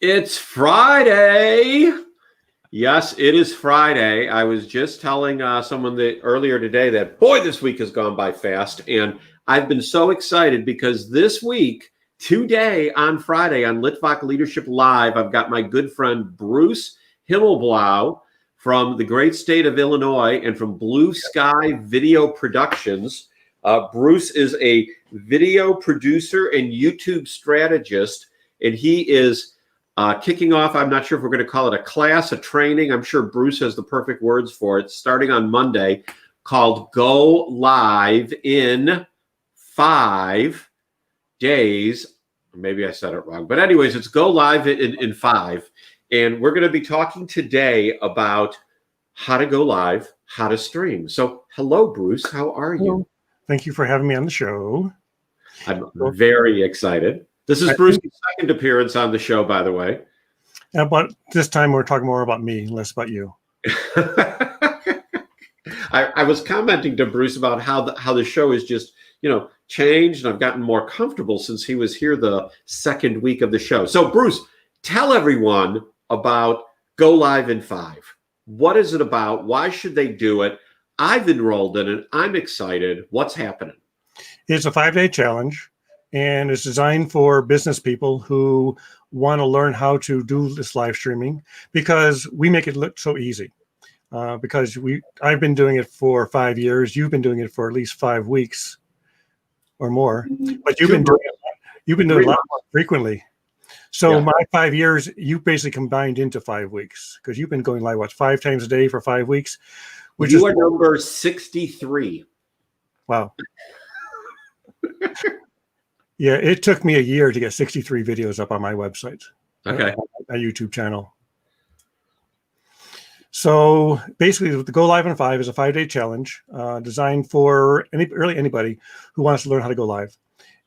It's Friday. Yes, it is Friday. I was just telling someone that earlier today that, boy, this week has gone by fast. And I've been so excited because this week, today on Friday on Litvak Leadership Live, I've got my good friend Bruce Himmelblau from the great state of Illinois and from Blue Sky Video Productions. Bruce is a video producer and YouTube strategist, and he is kicking off, I'm not sure if we're going to call it a class, a training. I'm sure Bruce has the perfect words for it, starting on Monday, called Go Live in 5 days. Maybe I said it wrong. But anyways, it's Go Live in 5. And we're going to be talking today about how to go live, how to stream. So hello, Bruce. How are you? Hello. Thank you for having me on the show. I'm very excited. This is Bruce's second appearance on the show, by the way. But this time we're talking more about me, less about you. I was commenting to Bruce about how the show is just, changed, and I've gotten more comfortable since he was here the second week of the show. So, Bruce, tell everyone about Go Live in 5. What is it about? Why should they do it? I've enrolled in it. I'm excited. What's happening? It's a 5-day challenge. And it's designed for business people who want to learn how to do this live streaming because we make it look so easy. Because I've been doing it for 5 years. You've been doing it for at least 5 weeks or more. But you've been doing it a lot more frequently. So my 5 years, you basically combined into 5 weeks because you've been going live 5 times a day for 5 weeks. Which you are number 63. Wow. Yeah, it took me a year to get 63 videos up on my website. Okay. My YouTube channel. So basically, the Go Live in 5 is a 5-day challenge designed for anybody who wants to learn how to go live.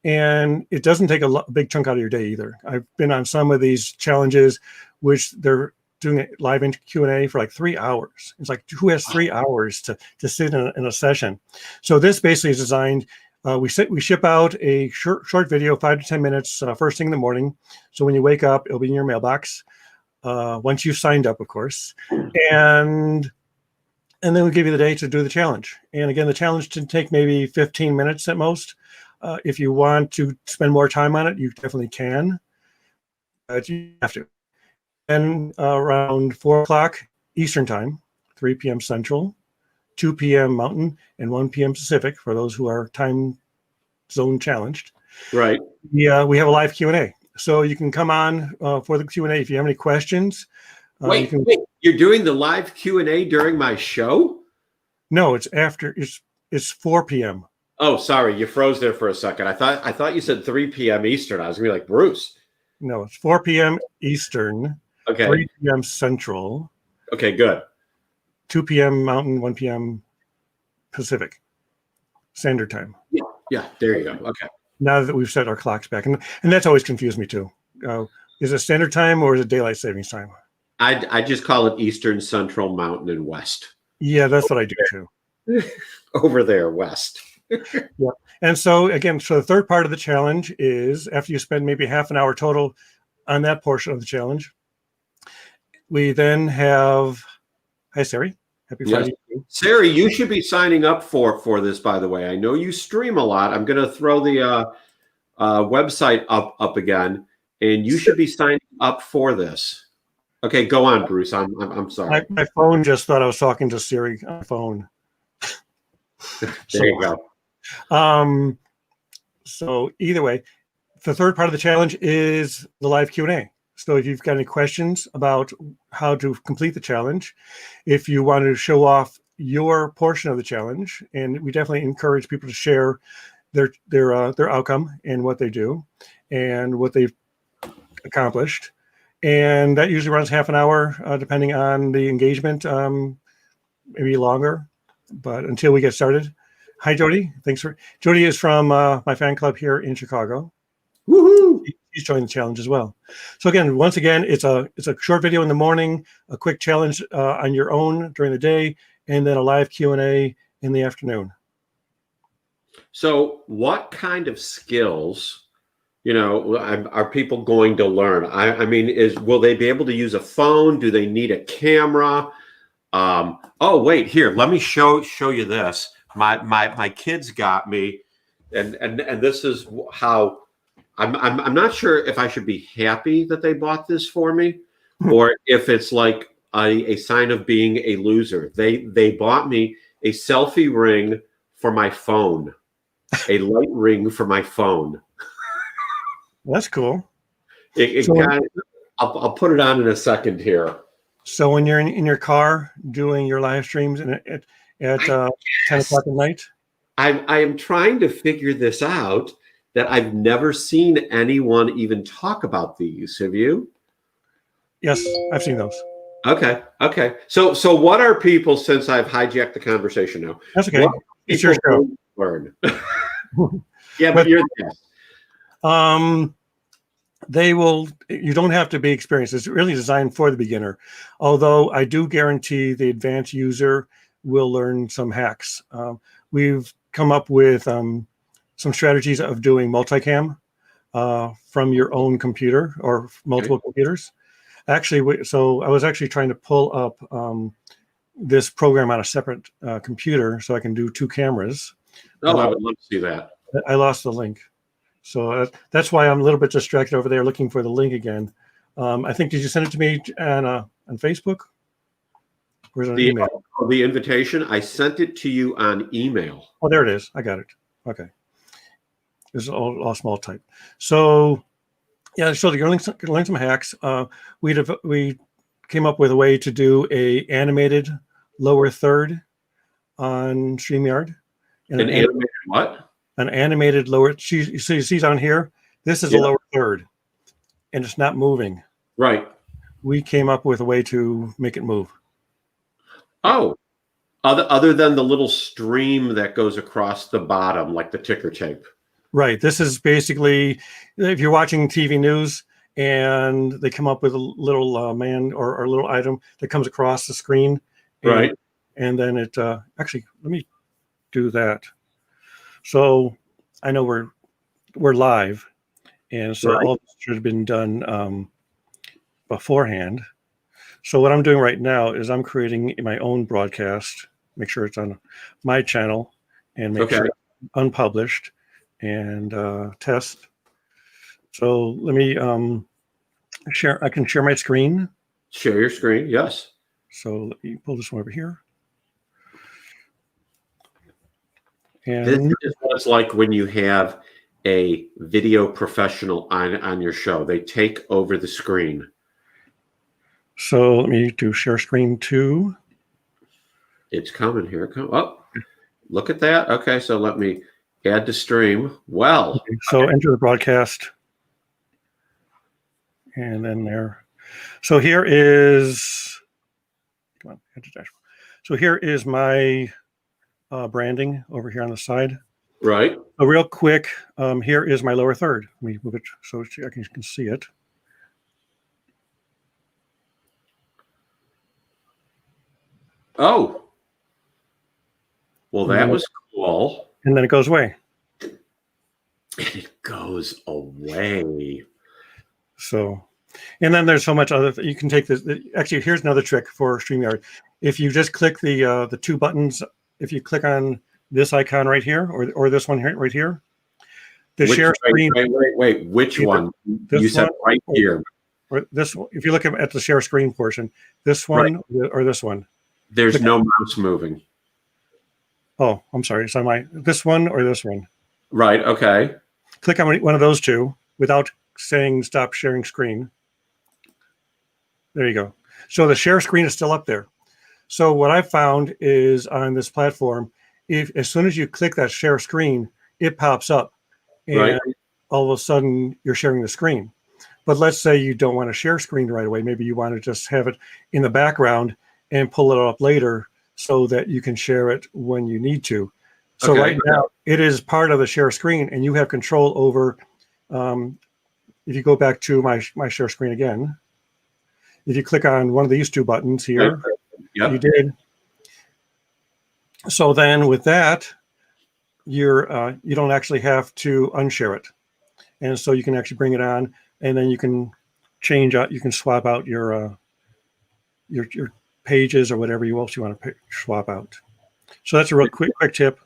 And it doesn't take a big chunk out of your day either. I've been on some of these challenges, which they're doing it live in Q&A for like 3 hours. It's like, who has 3 hours to sit in a session? So this basically is designed. We ship out a short video, 5 to 10 minutes, first thing in the morning. So when you wake up, it'll be in your mailbox. Once you've signed up, of course, and then we give you the day to do the challenge. And again, the challenge can take maybe 15 minutes at most. If you want to spend more time on it, you definitely can, but you have to. And around 4 o'clock Eastern time, 3 p.m. Central, 2 p.m. Mountain, and 1 p.m. Pacific for those who are time zone challenged. Right. We have a live Q&A. So you can come on for the Q&A if you have any questions. Wait, you're doing the live Q&A during my show? No, it's after. It's 4 p.m. Oh, sorry, you froze there for a second. I thought you said 3 p.m. Eastern. I was gonna be like, Bruce. No, it's 4 p.m. Eastern. Okay. 3 p.m. Central. Okay, good. 2 p.m. Mountain, 1 p.m. Pacific Standard Time. Yeah, there you go. Okay. Now that we've set our clocks back, and that's always confused me too. Is it Standard Time or is it Daylight Savings Time? I just call it Eastern, Central, Mountain, and West. Yeah, that's what I do too. Over there, West. Yeah. And so again, so the third part of the challenge is after you spend maybe half an hour total on that portion of the challenge, we then have, hi, Sari. Happy Friday. Yes. Sari, you should be signing up for this, by the way. I know you stream a lot. I'm going to throw the website up again, and you should be signing up for this. Okay, go on, Bruce. I'm sorry. My phone just thought I was talking to Siri on my phone. There you go. So either way, the third part of the challenge is the live Q&A. So if you've got any questions about how to complete the challenge, if you want to show off your portion of the challenge, and we definitely encourage people to share their outcome and what they do and what they've accomplished. And that usually runs half an hour, depending on the engagement, maybe longer, but until we get started. Hi, Jody. Jody is from my fan club here in Chicago. Woohoo! He's joined the challenge as well. So again, once again, it's a short video in the morning, a quick challenge on your own during the day, and then a live Q&A in the afternoon. So what kind of skills, are people going to learn? I mean, will they be able to use a phone? Do they need a camera? Oh, wait, here, let me show you this. My kids got me, and this is how I'm not sure if I should be happy that they bought this for me, or if it's like a sign of being a loser. They bought me a selfie ring for my phone, a light ring for my phone. That's cool. I'll put it on in a second here. So when you're in your car doing your live streams at 10 o'clock at night? I am trying to figure this out, that I've never seen anyone even talk about these. Have you? Yes, I've seen those. Okay. So what are people, since I've hijacked the conversation now? That's okay. It's your show. Learn. Yeah, but you're the guest. You don't have to be experienced. It's really designed for the beginner. Although I do guarantee the advanced user will learn some hacks. We've come up with some strategies of doing multicam from your own computer or multiple computers. Actually, so I was actually trying to pull up this program on a separate computer so I can do two cameras. Oh, I would love to see that. I lost the link. So that's why I'm a little bit distracted over there looking for the link again. I think, did you send it to me on Facebook? Or is it an email? The invitation, I sent it to you on email. Oh, there it is. I got it. Okay. It's all small type. So, yeah, so you're learning some hacks. We came up with a way to do a animated lower third on StreamYard. An animated what? An animated lower. So you see on here, this is a lower third, and it's not moving. Right. We came up with a way to make it move. Oh, other than the little stream that goes across the bottom, like the ticker tape. Right. This is basically, if you're watching TV news and they come up with a little man or a little item that comes across the screen. Right. And then it, actually, let me do that. So I know we're live, and so all this should have been done beforehand. So what I'm doing right now is I'm creating my own broadcast, make sure it's on my channel, and make sure it's unpublished, and test. So let me share. I can share my screen. Share your screen, yes. So let me pull this one over here. And this is what it's like when you have a video professional on your show. They take over the screen. So let me do share screen 2. It's coming here. Oh, look at that. Okay, so let me add to stream. Well, okay, so enter the broadcast, and then there. So here is. Come on, enter dashboard. So here is my branding over here on the side. Right. So real quick, here is my lower third. Let me move it so you can see it. Oh. Well, that was cool. And then it goes away. It goes away. So, and then there's so much other. You can take this. Actually, here's another trick for StreamYard. If you just click the two buttons, if you click on this icon right here or this one here right here, share screen. Wait. Which one? You said right here. Or this one. If you look at the share screen portion, this one or this one. There's no mouse moving. Oh, I'm sorry. It's on this one or this one. Right. Okay. Click on one of those two without saying stop sharing screen. There you go. So the share screen is still up there. So what I found is on this platform, as soon as you click that share screen, it pops up, and all of a sudden you're sharing the screen. But let's say you don't want to share screen right away. Maybe you want to just have it in the background and pull it up later so that you can share it when you need to. So right now it is part of the share screen, and you have control over. If you go back to my share screen again, if you click on one of these two buttons here, you did. So then with that, you don't actually have to unshare it. And so you can actually bring it on, and then you can change out, you can swap out your pages or whatever else you want to swap out. So that's a real quick tip.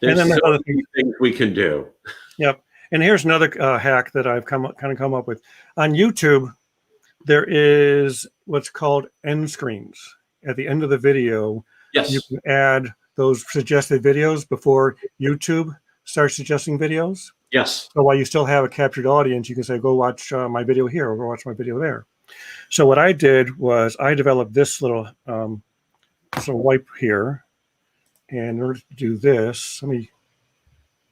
There's and then so another many things we can do. Yep. And here's another hack that I've come up with. On YouTube, there is what's called end screens. At the end of the video, Yes. you can add those suggested videos before YouTube starts suggesting videos. Yes. So while you still have a captured audience, you can say, go watch my video here or go watch my video there. So what I did was I developed this little wipe here. And in order to do this, let me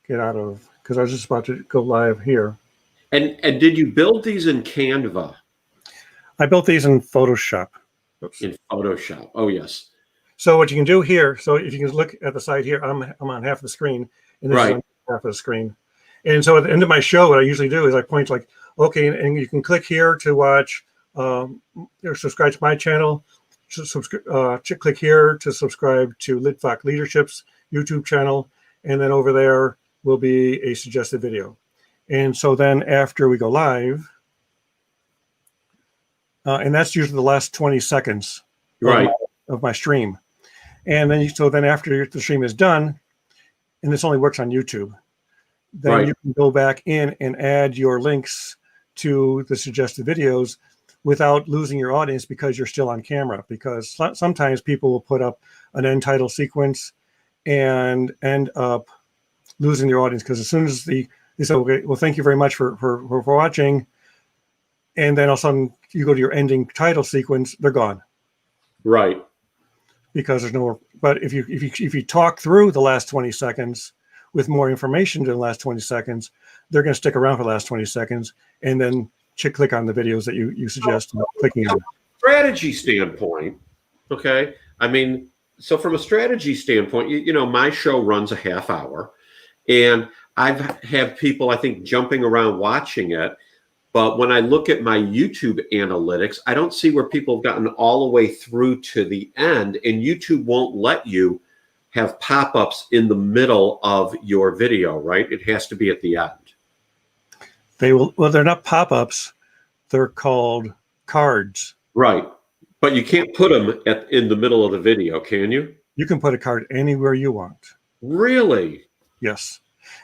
get out of, because I was just about to go live here. And did you build these in Canva? I built these in Photoshop. Oops. In Photoshop. Oh, yes. So what you can do here, so if you can look at the side here, I'm on half of the screen, and this is on half of the screen. And so at the end of my show, what I usually do is I point like, okay, and you can click here to watch or subscribe to my channel. Click here to subscribe to Litvak Leadership's YouTube channel, and then over there will be a suggested video. And so then after we go live, and that's usually the last 20 seconds of my stream. And then so then after the stream is done, and this only works on YouTube, then you can go back in and add your links to the suggested videos without losing your audience because you're still on camera. Because sometimes people will put up an end title sequence and end up losing their audience, because as soon as they say, okay, well, thank you very much for watching, and then all of a sudden you go to your ending title sequence, they're gone. Right. Because there's no more. But if you talk through the last 20 seconds with more information to the last 20 seconds, they're going to stick around for the last 20 seconds, and then click on the videos that you suggest clicking on. Strategy standpoint, okay. I mean, so from a strategy standpoint, you know, my show runs a half hour, and I've had people, I think, jumping around watching it. But when I look at my YouTube analytics, I don't see where people have gotten all the way through to the end, and YouTube won't let you have pop-ups in the middle of your video, right? It has to be at the end. They will. Well, they're not pop-ups. They're called cards. Right. But you can't put them in the middle of the video, can you? You can put a card anywhere you want. Really? Yes.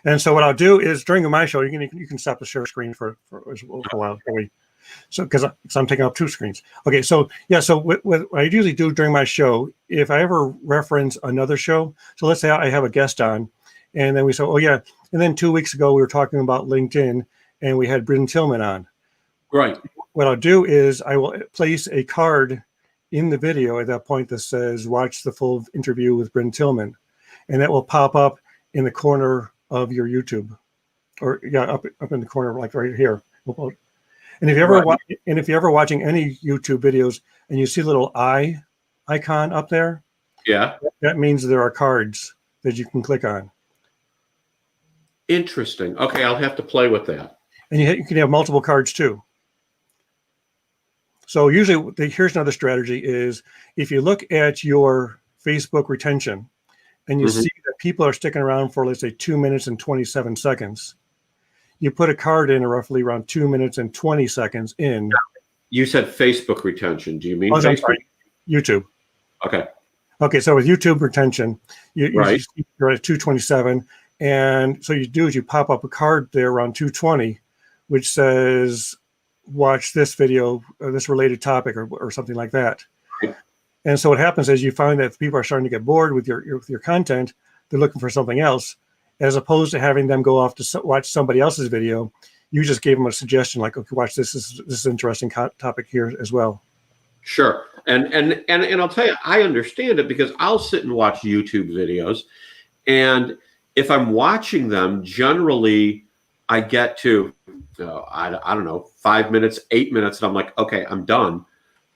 And so what I'll do is during my show, you can stop the share screen for a while. So because I'm taking up two screens. Okay. So yeah. So what I usually do during my show, if I ever reference another show, so let's say I have a guest on, and then we say, oh yeah, and then 2 weeks ago we were talking about LinkedIn, and we had Bryn Tillman on. Right. What I'll do is I will place a card in the video at that point that says, watch the full interview with Bryn Tillman. And that will pop up in the corner of your YouTube, or up in the corner, like right here. And if you ever if you're ever watching any YouTube videos and you see a little eye icon up there, that means there are cards that you can click on. Interesting. Okay, I'll have to play with that. And you can have multiple cards too. So usually, here's another strategy: is if you look at your Facebook retention, and you see that people are sticking around for, let's say, 2 minutes and 27 seconds, you put a card in roughly around 2 minutes and 20 seconds in. You said Facebook retention. Do you mean Facebook? Sorry, YouTube. Okay. Okay, so with YouTube retention, you're at 227. And so you do is you pop up a card there around 220, which says, watch this video or this related topic or something like that. Right. And so what happens is you find that people are starting to get bored with your content. They're looking for something else, as opposed to having them go off to watch somebody else's video. You just gave them a suggestion like, okay, watch this. This is an interesting topic here as well. Sure. And I'll tell you, I understand it because I'll sit and watch YouTube videos, and if I'm watching them, generally I get to, I don't know, 5 minutes, 8 minutes, and I'm like, okay, I'm done.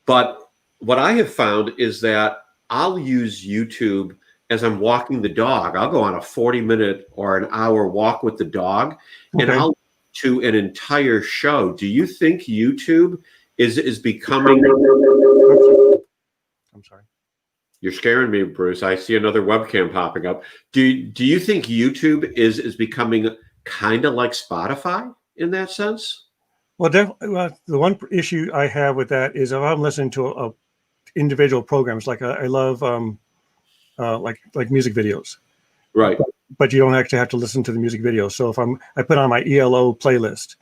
But what I have found is that I'll use YouTube as I'm walking the dog. I'll go on a 40-minute or an hour walk with the dog, and I'll to an entire show. Do you think YouTube is becoming? I'm sorry. You're scaring me, Bruce. I see another webcam popping up. Do you think YouTube is becoming kind of like Spotify in that sense? Well, the one issue I have with that is if I'm listening to a individual programs, like I love like music videos, Right. but you don't actually have to listen to the music video. So if I put on my ELO playlist,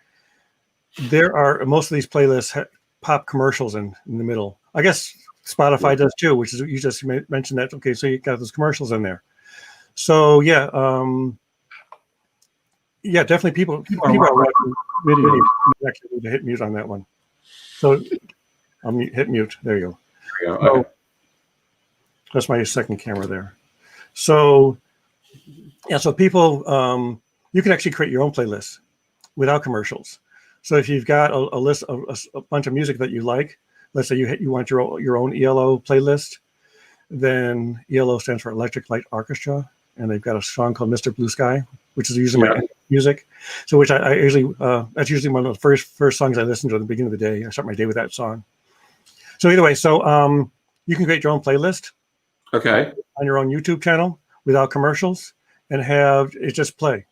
most of these playlists pop commercials in the middle. I guess Spotify does too, which is you just mentioned that. Okay, so you got those commercials in there. So yeah, definitely people are watching video. You actually need to hit mute on that one. So I'll hit mute. There you go. So, that's my second camera there. So yeah, so people, you can actually create your own playlist without commercials. So if you've got a list of a bunch of music that you like, let's say you want your own ELO playlist, then ELO stands for Electric Light Orchestra, and they've got a song called Mr. Blue Sky, which is usually my music. So which I usually, that's usually one of the first songs I listen to at the beginning of the day. I start my day with that song. So either way, so you can create your own playlist. Okay. On your own YouTube channel without commercials and have it just play.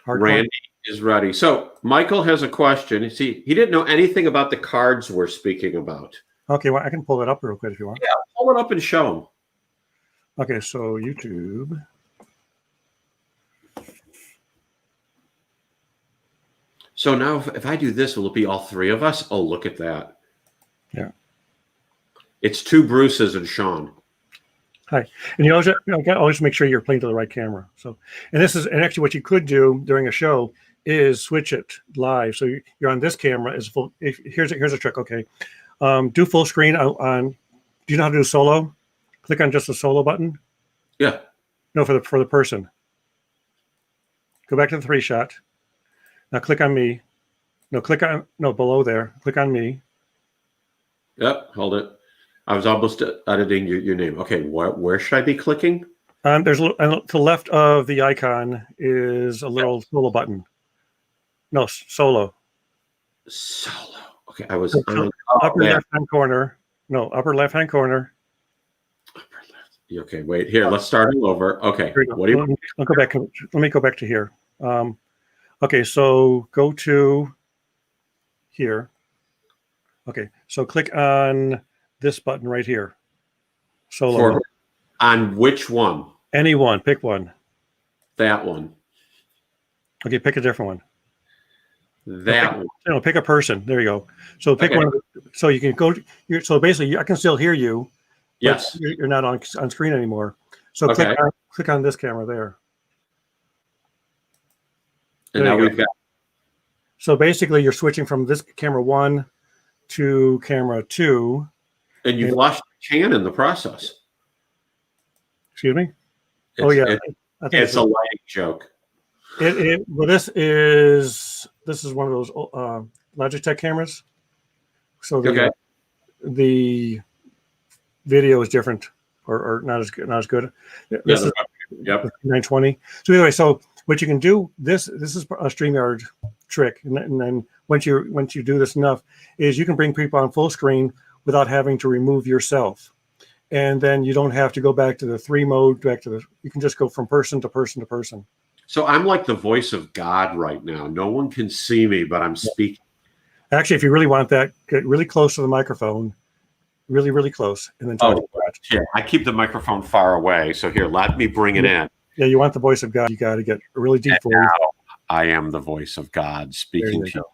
Randy is ready. So Michael has a question. See, he didn't know anything about the cards we're speaking about. Okay, well, I can pull it up real quick if you want. Yeah, pull it up and show him. Okay, so YouTube. So now if I do this, will it be all three of us? Oh, look at that. Yeah. It's two Bruces and Sean. Hi, and you always make sure you're playing to the right camera. So, and actually what you could do during a show is switch it live. So you're on this camera is full. Here's a trick. Okay, do full screen on. Do you know how to do solo? Click on just the solo button. Yeah. No, for the person. Go back to the 3-shot. Now click on me. No, below there. Click on me. Yep. Hold it. I was almost editing your name. Okay, where should I be clicking? There's a little, to the left of the icon is a little solo button. No, solo. Solo. Okay, I was on upper left-hand corner. No, upper left-hand corner. Upper left. Okay, wait. Here, let's start all over. Okay. What do you? I'll go back. Let me go back to here. Okay, so go to here. Okay, so click on this button right here. Solo. On which one? Any one. Pick one. That one. Okay, pick a different one. That one. No, pick a person. There you go. So pick one. So you can go. So basically, I can still hear you. Yes. You're not on screen anymore. So click on this camera there. And now we've got. So basically, you're switching from this camera 1 to camera 2. And you've lost your can in the process. Excuse me? I think it's a lighting joke. Well, this is one of those Logitech cameras. So the video is different or not as good. This is 920. So anyway, so what you can do, this is a StreamYard trick, and then once you do this enough, is you can bring people on full screen without having to remove yourself. And then you don't have to go back to the 3 mode, you can just go from person to person to person. So I'm like the voice of God right now. No one can see me, but I'm speaking. Actually, if you really want that, get really close to the microphone, really, really close, and then talk. Here, I keep the microphone far away. So here, let me bring it in. Yeah, you want the voice of God. You got to get a really deep voice. I am the voice of God speaking to you.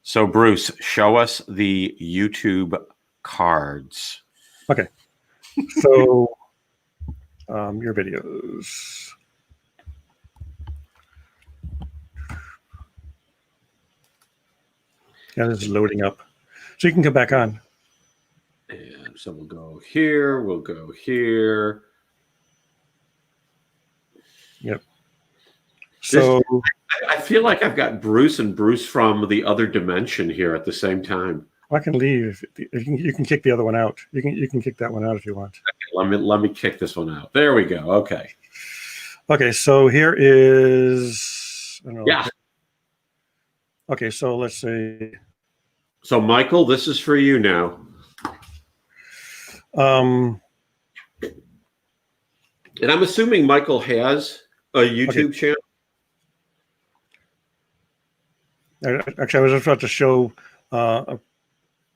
So Bruce, show us the YouTube cards. Okay. So your videos. Yeah, this is loading up. So you can come back on. And so we'll go here. We'll go here. Yep. So I feel like I've got Bruce and Bruce from the other dimension here at the same time. I can leave. You can kick the other one out. You can kick that one out if you want. Okay, let me kick this one out. There we go. Okay. Okay. So here is. I don't know. Yeah. Okay. So let's see. So Michael, this is for you now. And I'm assuming Michael has a YouTube channel. Actually, I was just about to show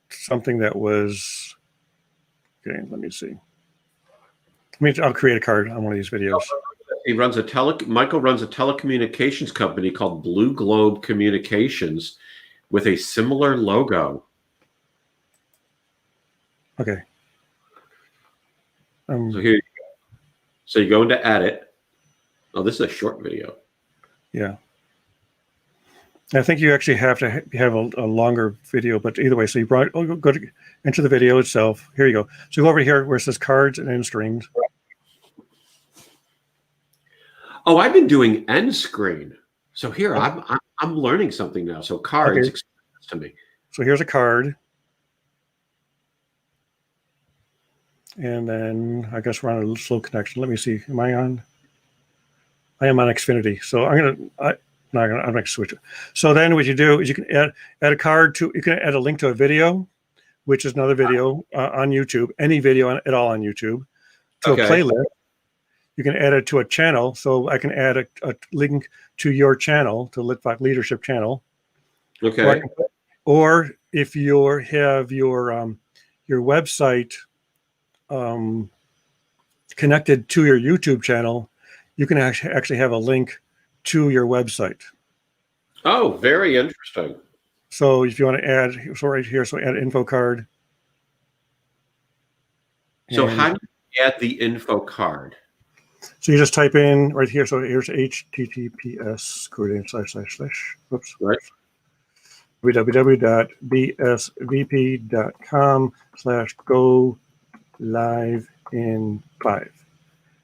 something that was. Okay, let me see. I'll create a card on one of these videos. Michael runs a telecommunications company called Blue Globe Communications with a similar logo. Okay. So here you go. So you go into edit. Oh, this is a short video. Yeah. I think you actually have to have a longer video, but either way, so you go to enter the video itself. Here you go. So go over here where it says cards and end streams. Oh, I've been doing end screen. So here I'm learning something now. So cards explain this to me. So here's a card. And then I guess we're on a slow connection. Let me see. Am I on? I am on Xfinity. So I'm going to switch it. So then what you do is you can add a card to, you can add a link to a video, which is another video on YouTube, any video at all on YouTube, to a playlist. You can add it to a channel. So I can add a link to your channel, to Litvak Leadership channel. Okay. Or if you have your website connected to your YouTube channel, you can actually have a link to your website. Oh, very interesting. So if you want to add, so right here, so add info card. So how do you add the info card? So you just type in right here. So here's https whoops. Right. www.bsvp.com/go-live-in-5.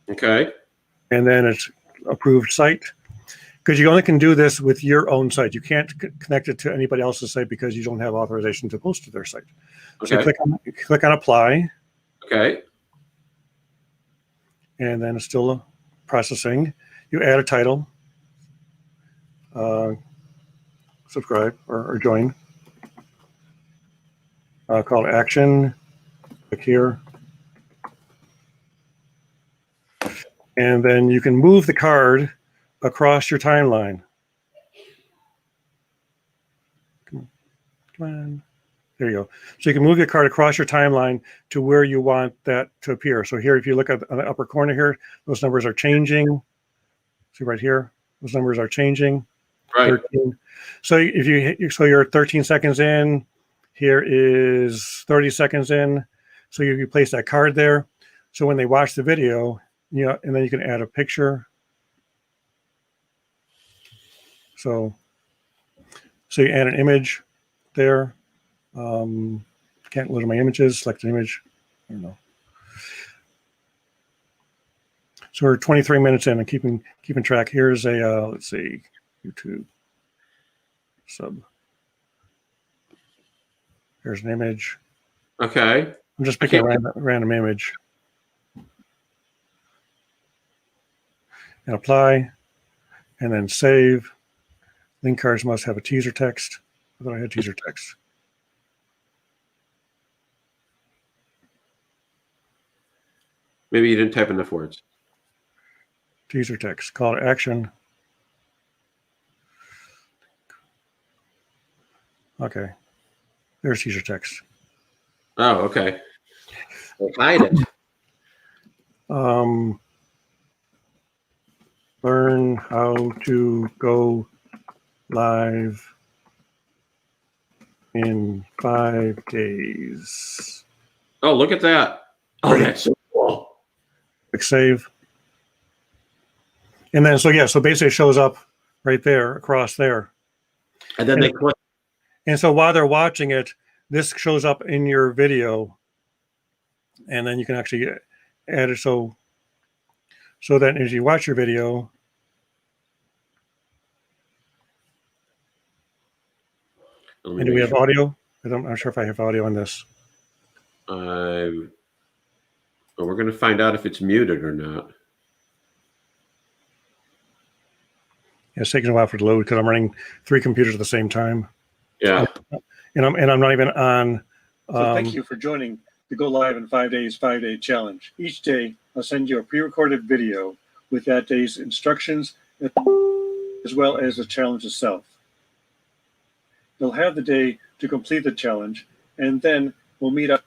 Okay. And then it's approved site. Because you only can do this with your own site. You can't connect it to anybody else's site because you don't have authorization to post to their site. Okay. So click on apply. Okay. And then it's still processing. You add a title, subscribe or join. Call to action, click here. And then you can move the card across your timeline. Come on. There you go. So you can move your card across your timeline to where you want that to appear. So here, if you look at the upper corner here, those numbers are changing. See right here, those numbers are changing. Right. 13. So if you're 13 seconds in, here is 30 seconds in. So you place that card there. So when they watch the video, and then you can add a picture. So you add an image there. Can't load my images, select an image. I don't know. So we're 23 minutes in and keeping track. Here's a, let's see, YouTube sub. Here's an image. Okay. I'm just picking a random image. And apply, and then save. Link cards must have a teaser text. I thought I had teaser text. Maybe you didn't type enough words. Teaser text, call to action. Okay, there's teaser text. Oh, okay. Hide it. Learn how to go live in 5 days. Oh, look at that. Oh, that's so cool. Click save. And then, so basically it shows up right there, across there. And then they click. And so while they're watching it, this shows up in your video. And then you can actually add it so that as you watch your video, and do we have audio? I'm not sure if I have audio on this. Well, we're going to find out if it's muted or not. Yeah, it's taking a while for it to load because I'm running 3 computers at the same time. Yeah. And I'm not even on. So thank you for joining the Go Live in 5 Days 5-Day Challenge. Each day, I'll send you a pre-recorded video with that day's instructions as well as the challenge itself. You'll have the day to complete the challenge, and then we'll meet up.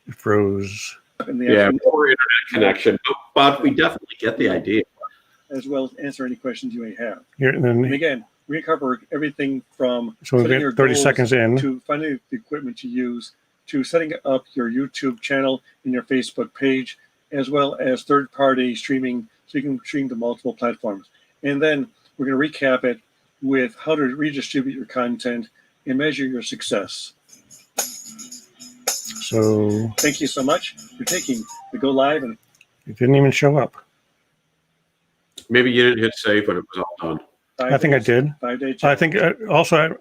It froze. In the Yeah, poor internet connection, but we definitely get the idea. As well as answer any questions you may have. Here, and again, we cover everything from setting your 30 seconds in to finding the equipment to use, to setting up your YouTube channel and your Facebook page, as well as third-party streaming, so you can stream to multiple platforms. And then we're going to recap it with how to redistribute your content and measure your success. So thank you so much for taking the Go Live, and it didn't even show up. Maybe you didn't hit save when it was all done. I think I did. 5-day challenge. I think also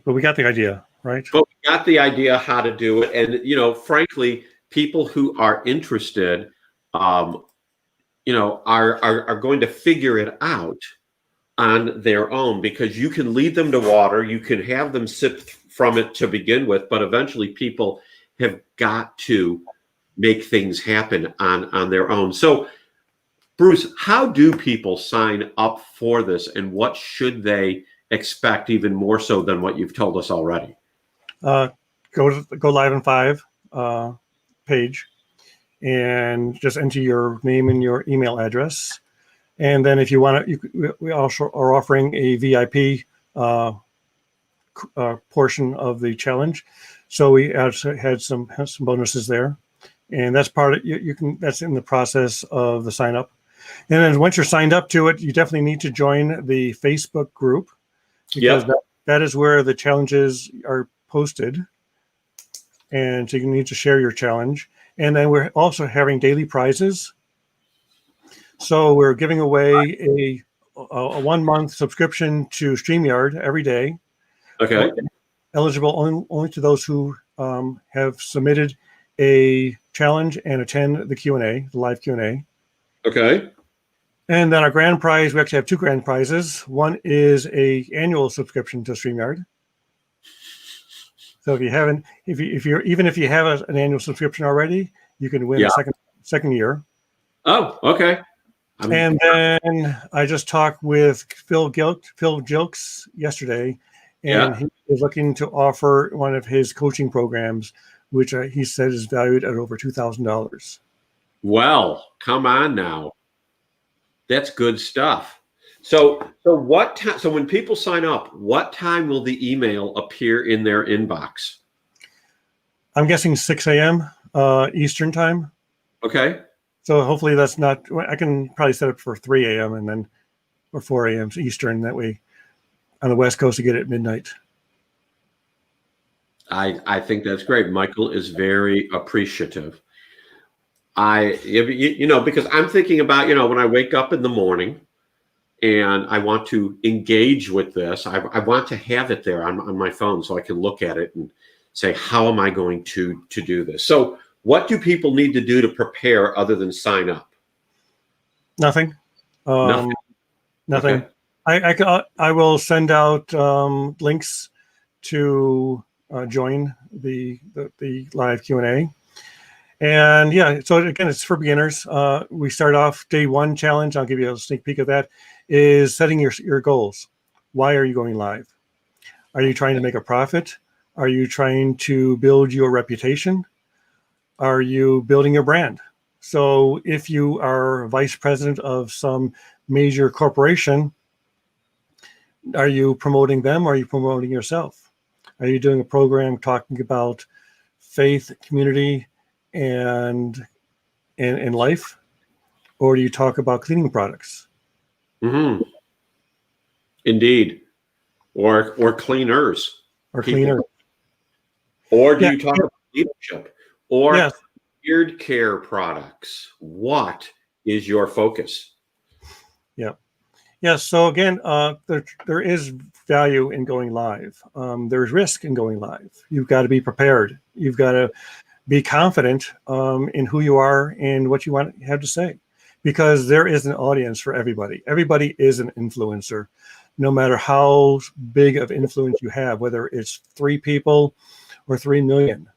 but we got the idea, right? But we got the idea how to do it, and frankly, people who are interested, are going to figure it out on their own, because you can lead them to water, you can have them sip from it to begin with, but eventually people have got to make things happen on their own. So, Bruce, how do people sign up for this, and what should they expect even more so than what you've told us already? Go to the Go Live in 5 page and just enter your name and your email address. And then if you want to, we also are offering a VIP portion of the challenge. So we also had some bonuses there. And that's part of that's in the process of the sign up. And then once you're signed up to it, you definitely need to join the Facebook group, because that is where the challenges are posted. And so you need to share your challenge. And then we're also having daily prizes. So we're giving away a 1-month subscription to StreamYard every day. Okay. Eligible only to those who have submitted a challenge and attend the Q&A, the live Q&A. Okay. And then our grand prize, we actually have 2 grand prizes. One is a annual subscription to StreamYard. So if you haven't, if you have an annual subscription already, you can win a second year. Oh, okay. And then I just talked with Phil Jilks yesterday, and he is looking to offer one of his coaching programs, which he said is valued at over $2,000. Well, come on now. That's good stuff. So what time? So when people sign up, what time will the email appear in their inbox? I'm guessing 6 a.m. Eastern time. Okay. So hopefully that's not. I can probably set up for 3 a.m. and then or 4 a.m. Eastern. That way, on the West Coast, to get it at midnight. I think that's great. Michael is very appreciative. Because I'm thinking about, when I wake up in the morning and I want to engage with this, I want to have it there on my phone so I can look at it and say, how am I going to do this? So what do people need to do to prepare other than sign up? Nothing. Nothing. Nothing. Okay. I will send out links to join the live Q&A. And so again, it's for beginners. We start off day 1 challenge. I'll give you a sneak peek of that, is setting your goals. Why are you going live? Are you trying to make a profit? Are you trying to build your reputation? Are you building your brand? So if you are vice president of some major corporation, are you promoting them or are you promoting yourself? Are you doing a program talking about faith, community, and life? Or do you talk about cleaning products? Mm-hmm. Indeed. Or cleaners. Or cleaners. Or do you talk about leadership? Or beard care products? What is your focus? Yeah. So again, there is value in going live. There's risk in going live. You've got to be prepared. You've got to be confident in who you are and what you have to say, because there is an audience for everybody. Everybody is an influencer. no matter how big of influence you have, whether it's 3 people or 3 million.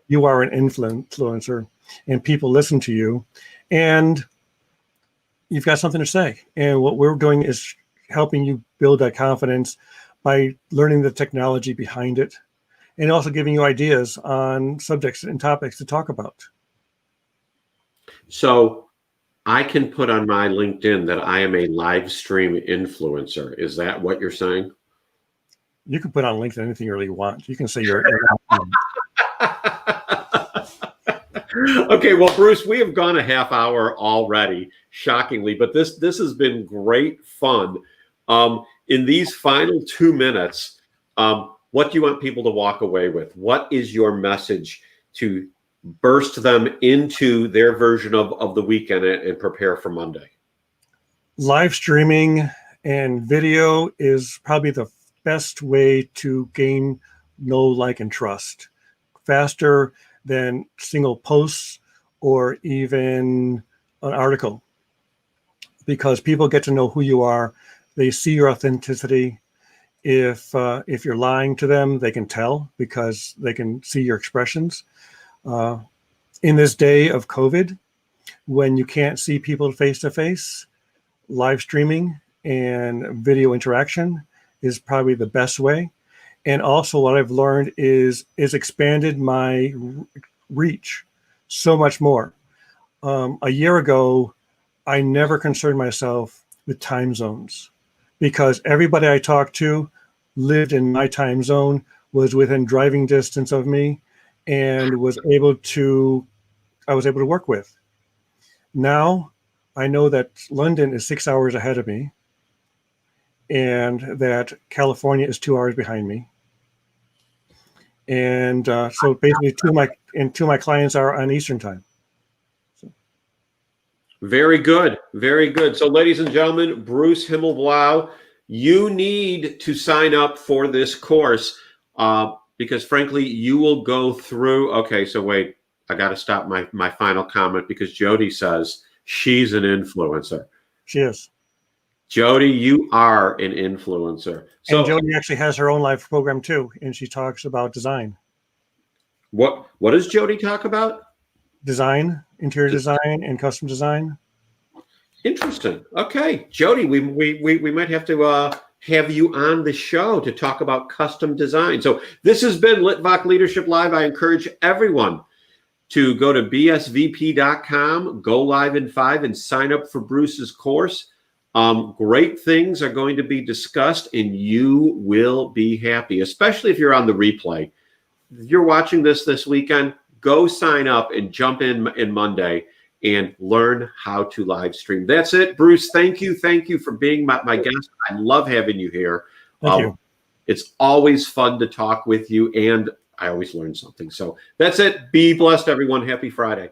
You are an influencer, and people listen to you, and you've got something to say. And what we're doing is helping you build that confidence by learning the technology behind it, and also giving you ideas on subjects and topics to talk about. So I can put on my LinkedIn that I am a live stream influencer. Is that what you're saying? You can put on LinkedIn anything you really want. You can say you're Okay, well, Bruce, we have gone a half hour already, shockingly, but this has been great fun. In these final 2 minutes, what do you want people to walk away with? What is your message to burst them into their version of the weekend and prepare for Monday? Live streaming and video is probably the best way to gain know, like, and trust. Faster than single posts or even an article, because people get to know who you are. They see your authenticity. If you're lying to them, they can tell because they can see your expressions. In this day of COVID, when you can't see people face to face, live streaming and video interaction is probably the best way. And also what I've learned is expanded my reach so much more. A year ago, I never concerned myself with time zones because everybody I talked to lived in my time zone, was within driving distance of me, and was able to work with. Now I know that London is 6 hours ahead of me and that California is 2 hours behind me. And so basically two of my clients are on Eastern time. So. Very good. Very good. So ladies and gentlemen, Bruce Himmelblau, you need to sign up for this course because frankly, you will go through. Okay, so wait, I got to stop my final comment because Jody says she's an influencer. She is. Jody, you are an influencer. So, and Jody actually has her own live program too, and she talks about design. What does Jody talk about? Design, interior design, and custom design. Interesting. Okay, Jody, we might have to have you on the show to talk about custom design. So this has been Litvak Leadership Live. I encourage everyone to go to bsvp.com, go live in 5, and sign up for Bruce's course. Great things are going to be discussed, and you will be happy, especially if you're on the replay. If you're watching this weekend, go sign up and jump in Monday and learn how to live stream. That's it. Bruce, thank you. Thank you for being my guest. I love having you here. Thank you. It's always fun to talk with you, and I always learn something. So that's it. Be blessed, everyone. Happy Friday.